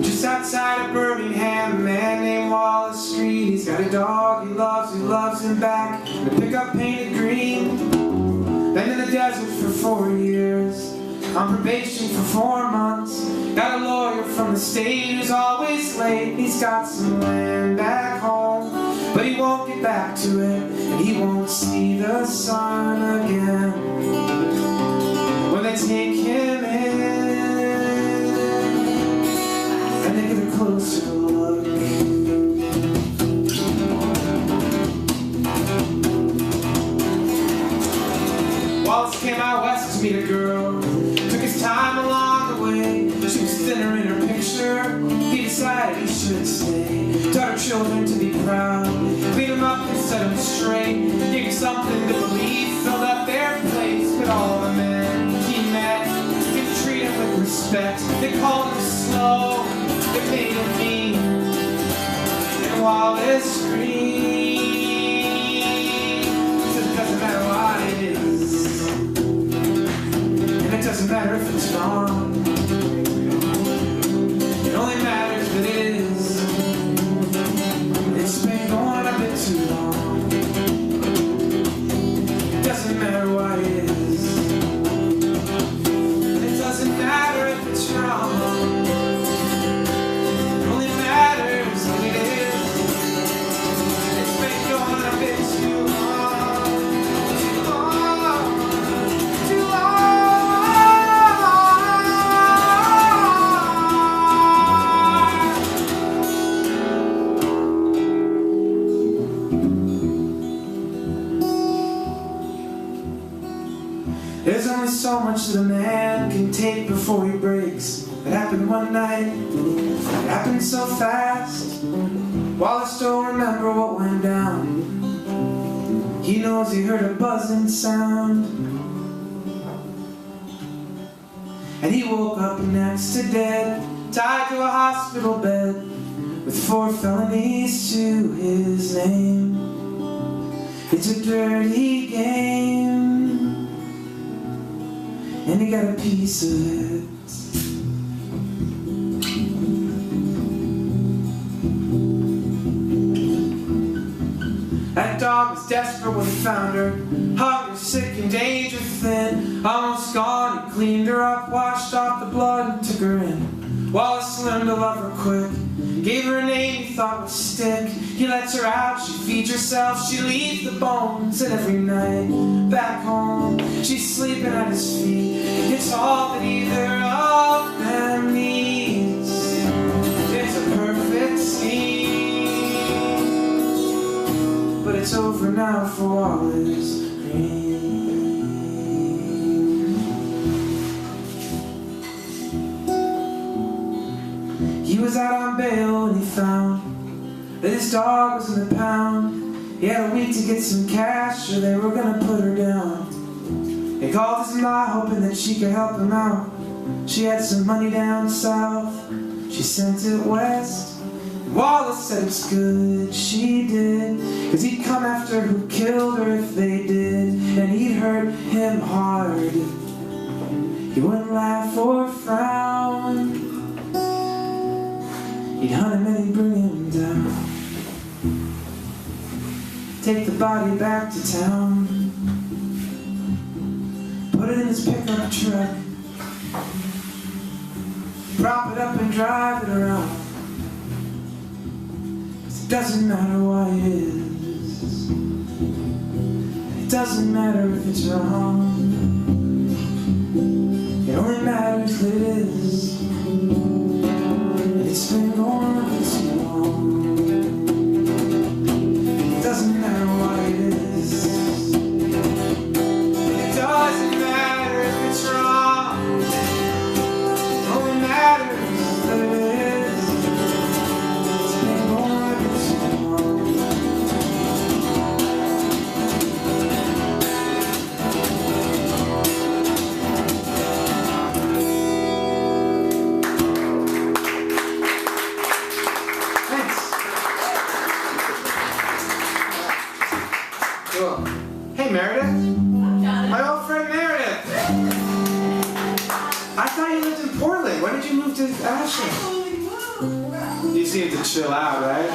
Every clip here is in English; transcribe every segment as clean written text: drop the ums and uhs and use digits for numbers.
Just outside of Birmingham, a man named Wallace Street. He's got a dog he loves him back. And a pickup painted green. Been in the desert for 4 years, on probation for 4 months. Got a lawyer from the state who's always late. He's got some land back home, but he won't get back to it, and he won't see the sun again. When they take him in and they get a closer look, Wallace came out west to meet a girl. Took his time along the way. She was thinner in her picture. He decided he should stay. Taught her children to be proud. Clean them up and set them straight. Gave them something to believe. Filled up their place. But all the men he met didn't treat him with respect. They called him slow. They made him mean. And Wallace screamed. Said it doesn't matter what it is. It doesn't matter if it's wrong. It only matters that it is. It's been going a bit too long. It doesn't matter what it is. It doesn't matter if it's wrong. It only matters that it is. It's been going a bit too long. There's only so much that a man can take before he breaks. It happened one night. It happened so fast. Wallace don't remember what went down. He knows he heard a buzzing sound. And he woke up next to dead, tied to a hospital bed, with 4 felonies to his name. It's a dirty game, and he got a piece of it. That dog was desperate when he found her, hungry, sick, and danger thin. Almost gone, he cleaned her up, washed off the blood, and took her in. Wallace learned to love her quick, gave her a name he thought would stick. He lets her out, she feeds herself, she leaves the bones. And every night, back home, she's sleeping at his feet. It's all that either of them needs. It's a perfect scene, but it's over now for Wallace Green. He was out on bail and he found that his dog was in the pound. He had a week to get some cash or they were gonna put her down. He called his ma hoping that she could help him out. She had some money down south, she sent it west. Wallace said it's good she did, 'cause he'd come after who killed her if they did. And he'd hurt him hard, he wouldn't laugh or frown. He'd hunt him and he'd bring him down. Take the body back to town, put it in his pickup truck, prop it up and drive it around. It doesn't matter what it is. It doesn't matter if it's wrong. It only matters that it is. And it's been going on too long. It doesn't matter what it is. It doesn't matter if it's wrong. It only matters that it is. It's been going on too long. Thanks. Cool. Hey, Meredith. My old friend Meredith. I thought you lived in Portland. When did you move to Ashland? just need to chill out, right?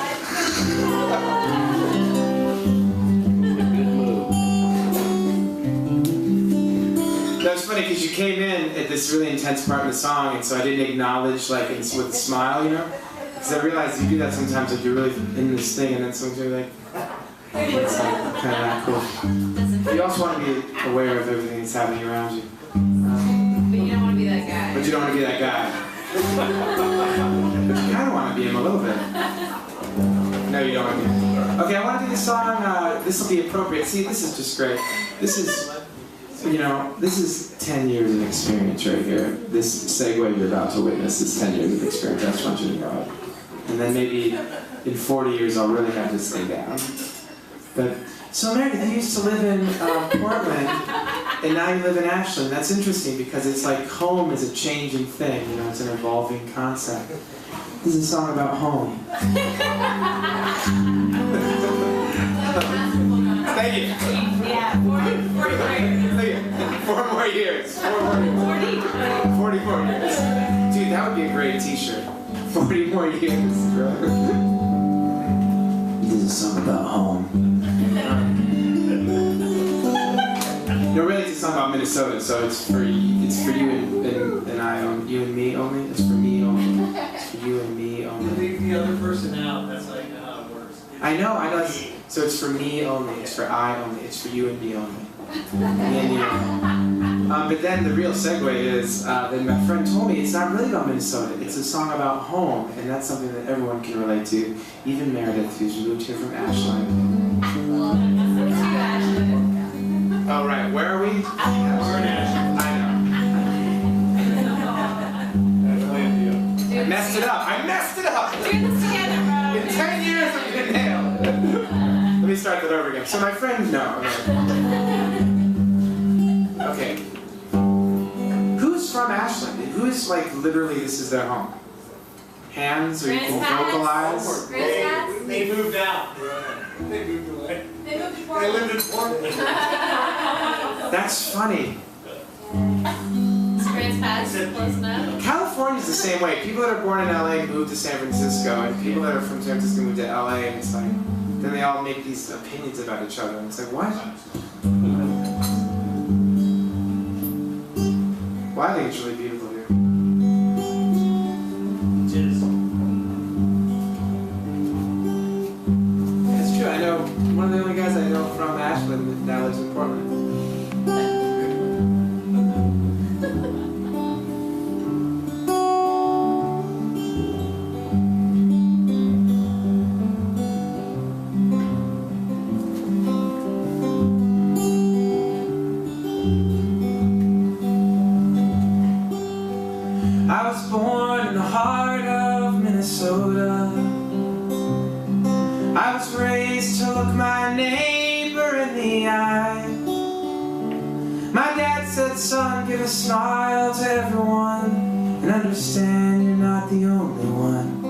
That was funny because you came in at this really intense part of the song, and so I didn't acknowledge like with a smile, you know? Because I realized you do that sometimes, like you're really in this thing, and then someone's really like, it's like kind of not cool. But you also want to be aware of everything that's happening around you. But you don't want to be that guy. But you don't want to be that guy. But you kind of want to be him a little bit. No, you don't want to be him. Okay, I want to do this song. This will be appropriate. See, this is just great. This is, you know, this is 10 years of experience right here. This segue you're about to witness is 10 years of experience. I just want you to know it. And then maybe in 40 years I'll really have this thing down. But, so Meredith, you used to live in Portland, and now you live in Ashland. That's interesting because it's like home is a changing thing, you know, it's an evolving concept. This is a song about home. Thank you. Yeah, 4 more years. 4 more years. 44 years. Dude, that would be a great t-shirt. 40 more years. This is a song about home. No, really, it's a song about Minnesota, so it's for you and I, you and me only. It's for me only. It's for you and me only. Leave the other person out. That's like how it works. I know. So it's for me only. It's for I only. It's for you and me only. Me and you only. But then the real segue is that my friend told me it's not really about Minnesota. It's a song about home, and that's something that everyone can relate to, even Meredith, who's moved here from Ashland. Oh, right. Where are we? We're in Ashland. I know. I messed it up. I messed it up. Do this together, bro. In 10 years, I'm gonna nail it. Let me start that over again. So my friend, no. Okay. Who's from Ashland? Who's like literally this is their home? Hands or you can vocalize? They moved out. They moved away. They moved to They Portland. lived in Portland. That's funny. Grants Pass, close enough. California's the same way. People that are born in LA move to San Francisco, and people that are from San Francisco move to LA, and it's like, then they all make these opinions about each other, and it's like, what? Well, I think it's really beautiful here. It's true. I know one of the only guys I know from Ashland that now lives in Portland. I was born in the heart of Minnesota. I was raised to look my neighbor in the eye. My dad said, son, give a smile to everyone and understand you're not the only one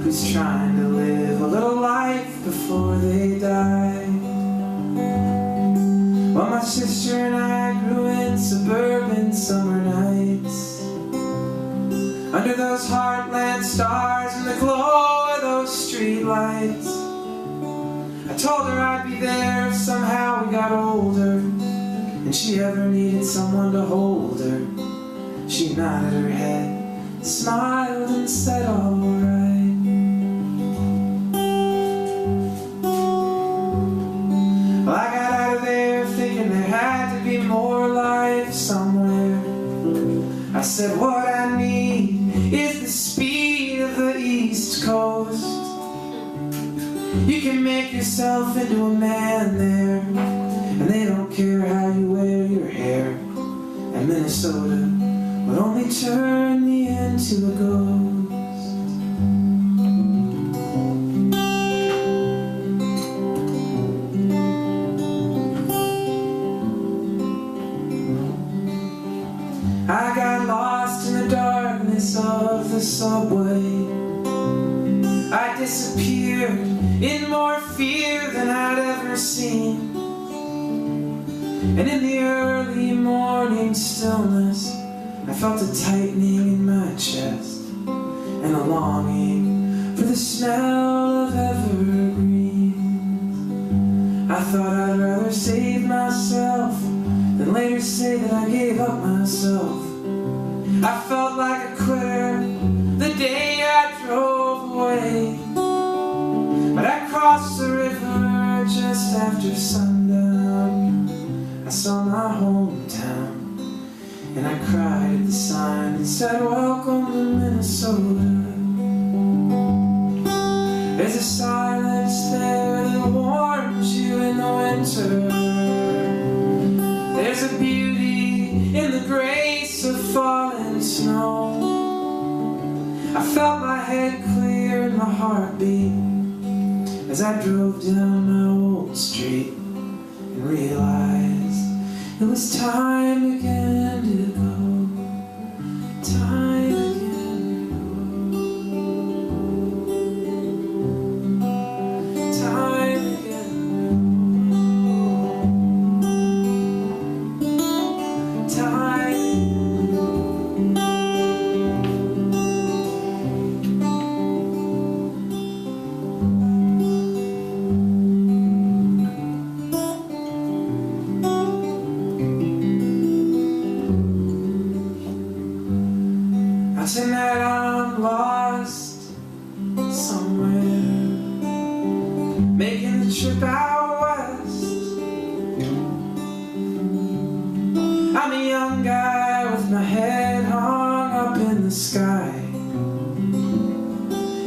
who's trying to live a little life before they die. Well, my sister and I grew in suburban summer nights, under those heartland stars and the glow of those street lights. I told her I'd be there if somehow we got older, and she ever needed someone to hold her. She nodded her head, smiled and said, all right. Well, I got out of there thinking there had to be more life somewhere. I said, what I need is the speed of the East Coast. You can make yourself into a man there, and they don't care how you wear your hair. And Minnesota would only turn me into a ghost. I got lost in the darkness of the subway. I disappeared in more fear than I'd ever seen. And in the early morning stillness, I felt a tightening in my chest and a longing for for the smell of evergreens. I thought I'd rather save myself than later say that I gave up myself. I felt like a quitter the day I drove away, but I crossed the river just after sundown. I saw my hometown and I cried at the sign and said, "Welcome to Minnesota." There's a silence there that warms you in the winter. There's a beauty in the grace of falling snow. I felt my head clear and my heart beat as I drove down my old street and realized it was time again to go. Time again to go. Time again to go. Time. Tonight I'm lost somewhere, making the trip out west. I'm a young guy with my head hung up in the sky,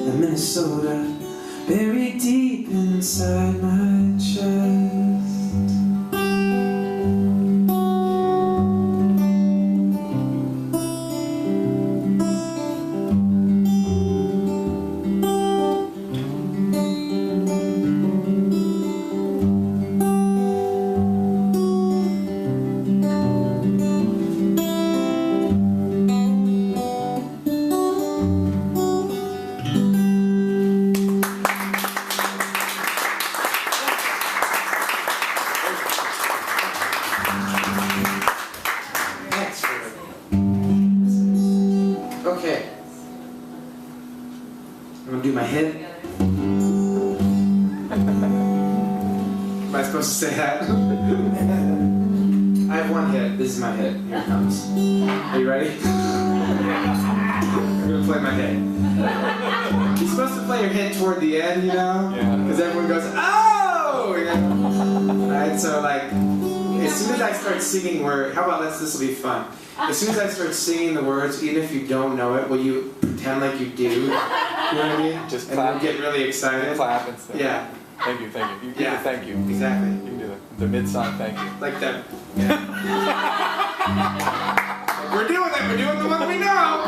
and Minnesota buried deep inside my chest. Okay, I'm gonna do my hit. Am I supposed to say that? I have one hit. This is my hit. Here it comes. Are you ready? I'm gonna play my hit. You're supposed to play your hit toward the end, you know? Yeah. Because everyone goes, "Oh!" You know? Right? So like, as soon as I start singing how about this will be fun. As soon as I start singing the words, even if you don't know it, will you pretend like you do? You know what I mean? Just and clap. then get really excited. Clap and stuff. Yeah. Thank you, thank you. You can do the thank you. Exactly. You can do the mid-song thank you. Like that. Yeah. We're doing it. We're doing the one we know.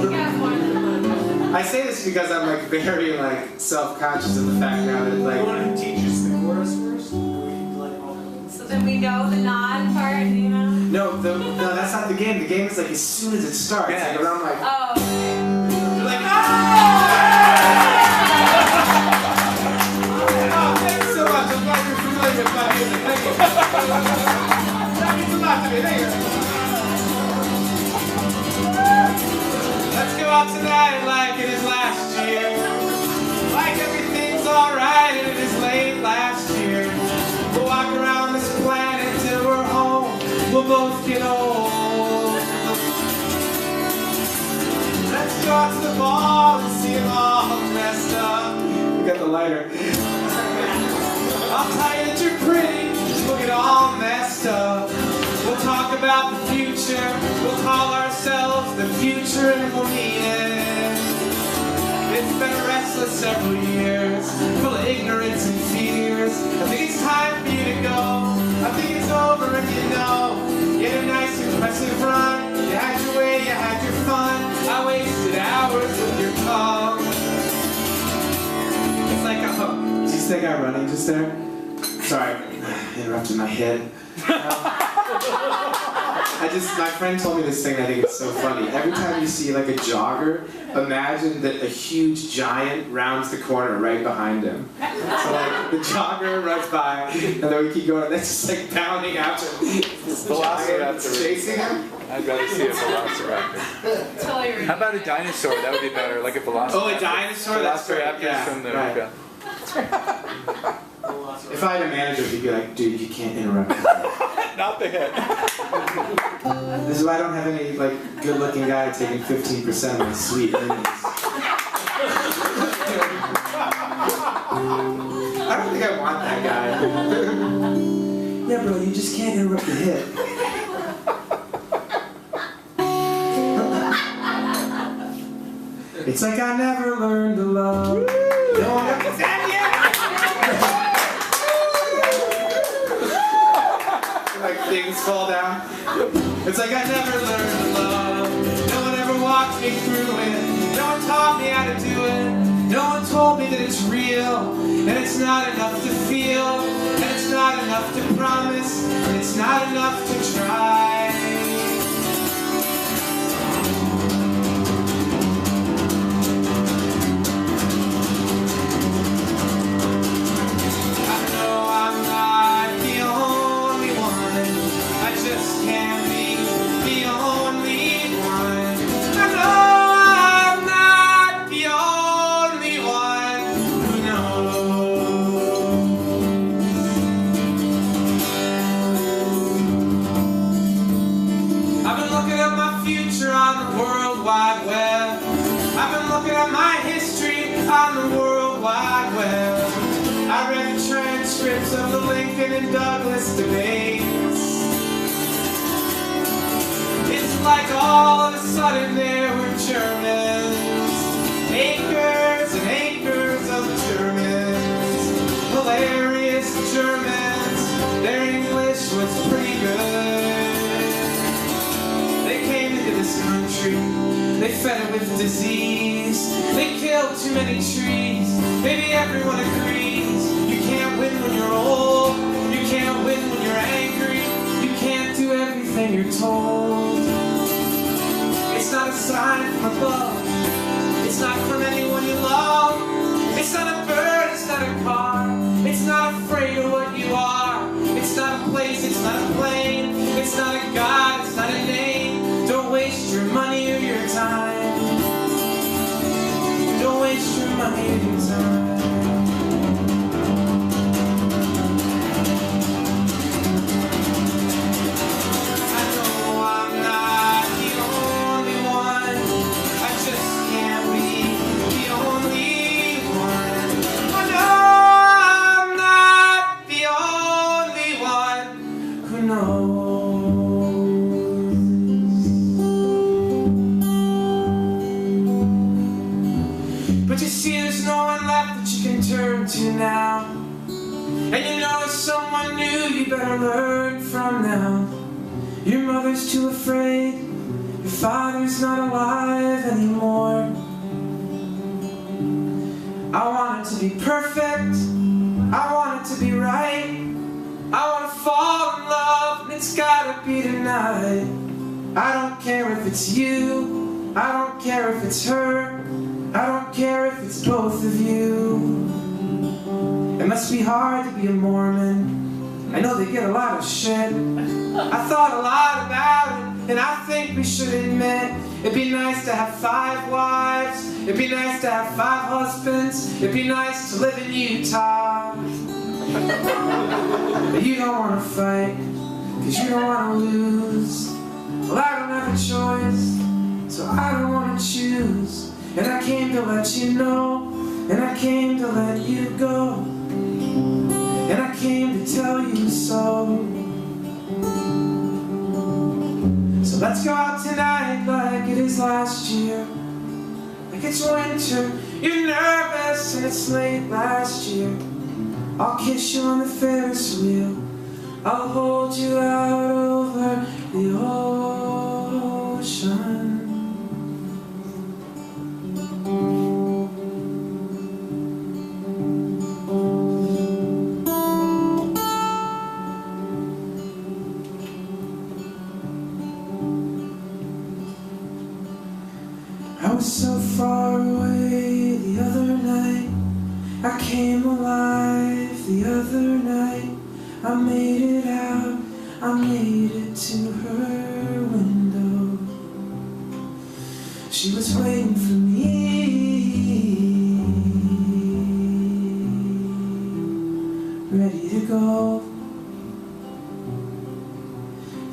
You guys wanted to I say this because I'm like very like self-conscious of the fact now that You like. want to teach us the chorus first? So then we know the nod part, you know? No, that's not the game. The game is like as soon as it starts. Yeah. Like around like. Oh, okay. You're like, oh! Oh, thanks so much. I'm glad you're familiar with my music. Thank you. That means a lot to me. Thank you. Let's go out tonight like it is last year. Like everything's alright and it is late last year. We'll walk around this planet till we're home. We'll both get old. Let's go out to the ball and see them all dressed up. You got the lighter. I'll tell you that you're pretty. We'll get all messed up. We'll talk about the future. We'll call ourselves the future and we'll mean it. It's been a restless several years, full of ignorance and fears. I think it's time for you to go. I think it's over and you know. You had a nice impressive run. You had your way, you had your fun. I wasted hours with your tongue. It's like a hook. Did you see that guy running just there? Sorry, interrupted my head. My friend told me this thing and I think it's so funny. Every time you see like a jogger, imagine that a huge giant rounds the corner right behind him. So like the jogger runs by and then we keep going and that's just like pounding after him. This giant chasing him. I'd rather see a velociraptor. Totally ridiculous. How about a dinosaur? That would be better, like a velociraptor. Oh, a dinosaur? That's great. Velociraptor Yeah, from the right. If I had a manager, he'd be like, dude, you can't interrupt me. Not the head. This is why I don't have any like good-looking guy taking 15% of my sweet earnings. I don't think I want that guy. Yeah, bro, you just can't interrupt the hit. It's like I never learned to love. No one understands yet. Like things fall down. It's like I never learned to love. No one ever walked me through it. No one taught me how to do it. No one told me that it's real. And it's not enough to feel. And it's not enough to promise. And it's not enough to try. On the World Wide Web. I've been looking at my history on the World Wide Web. I read the transcripts of the Lincoln and Douglas debates. It's like all of a sudden there were Germans. Acres and acres of Germans. Hilarious Germans. Their English was pretty good. This country, they fed it with disease. They killed too many trees. Maybe everyone agrees. You can't win when you're old. You can't win when you're angry. You can't do everything you're told. It's not a sign from above. It's not from anyone you love. It's not a bird, it's not a car. It's not afraid of what you are. It's not a place, it's not a plane. It's not a god, it's not a name. Don't waste your money or your time. Don't waste your money or your time. I know I'm not the only one. I just can't be the only one. I know I'm not the only one who knows. There's no one left that you can turn to now. And you know if someone new you better learn from now. Your mother's too afraid. Your father's not alive anymore. I want it to be perfect. I want it to be right. I want to fall in love, and it's gotta be tonight. I don't care if it's you. I don't care if it's her. I don't care if it's both of you. It must be hard to be a Mormon. I know they get a lot of shit. I thought a lot about it, and I think we should admit it'd be nice to have 5 wives. It'd be nice to have 5 husbands. It'd be nice to live in Utah. But you don't want to fight, because you don't want to lose. Well, I don't have a choice, so I don't want to choose. And I came to let you know, and I came to let you go, and I came to tell you so. So let's go out tonight like it is last year. Like it's winter, you're nervous, and it's late last year. I'll kiss you on the Ferris wheel. I'll hold you out over the ocean. I was so far away the other night. I came alive the other night. I made it out, I made it to her window. she was waiting for me, ready to go.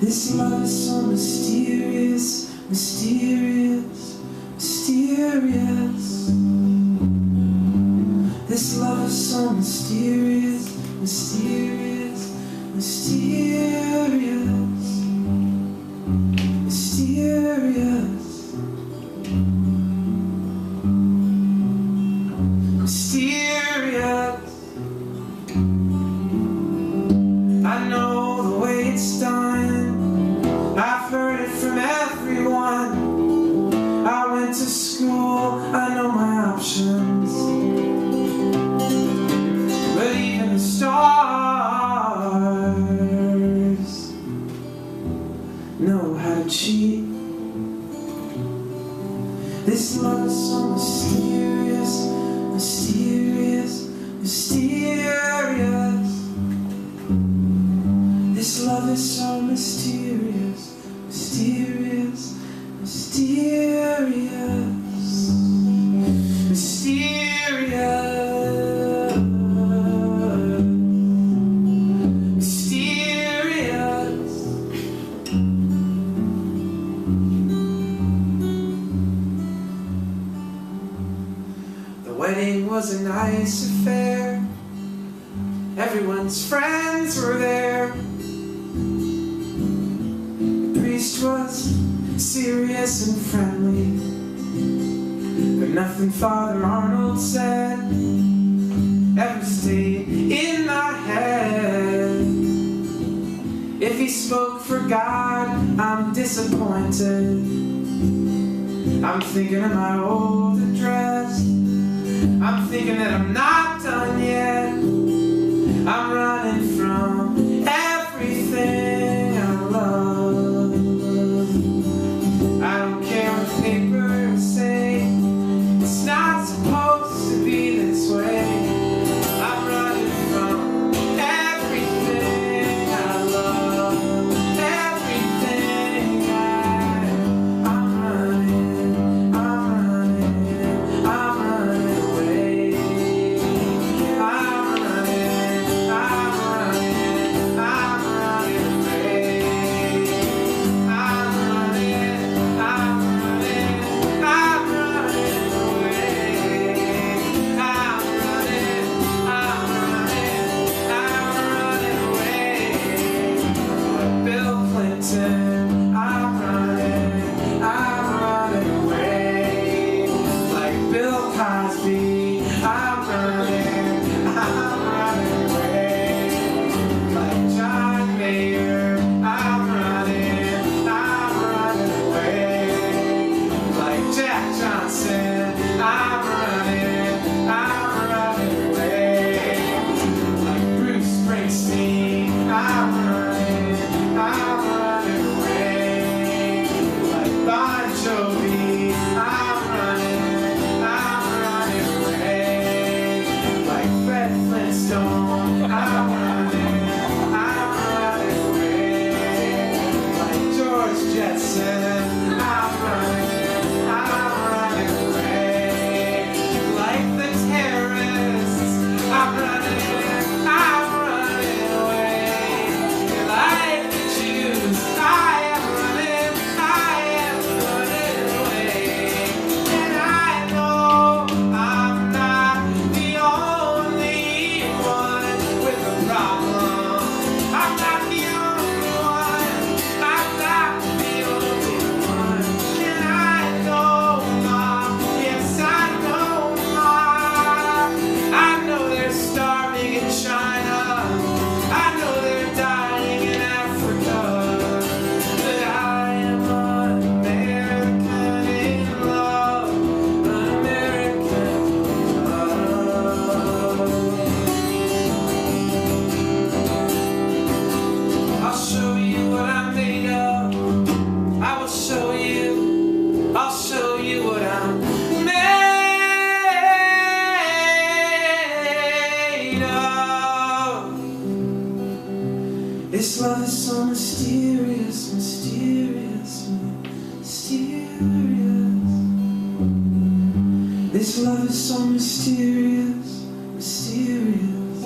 This love is so mysterious, mysterious, mysterious. This love is so mysterious, mysterious, mysterious, mysterious, mysterious. I know the way it's done, I've heard it from everyone. I went to school, I know my options. But even the stars know how to cheat. This love is so mysterious, mysterious, mysterious. This love is so mysterious, mysterious, mysterious, mysterious. The wedding was a nice affair. Everyone's friends were there. The priest was serious and friendly, but nothing Father Arnold said ever stayed in my head. If he spoke for God, I'm disappointed. I'm thinking of my old address. I'm thinking that I'm not done yet. I'm running from everything I love. I don't care what papers say, it's not supposed to be this way. I'm running from everything I love, everything I'm running away. I'm This love is so mysterious, mysterious,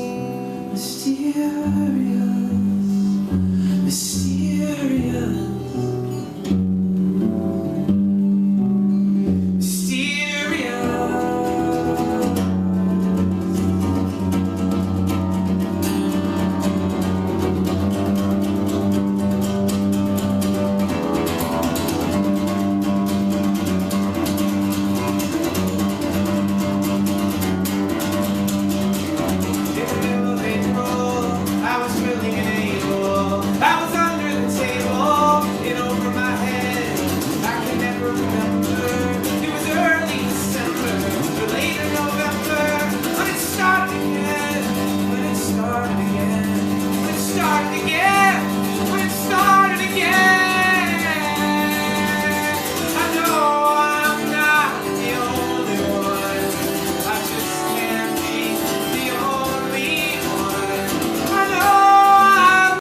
mysterious.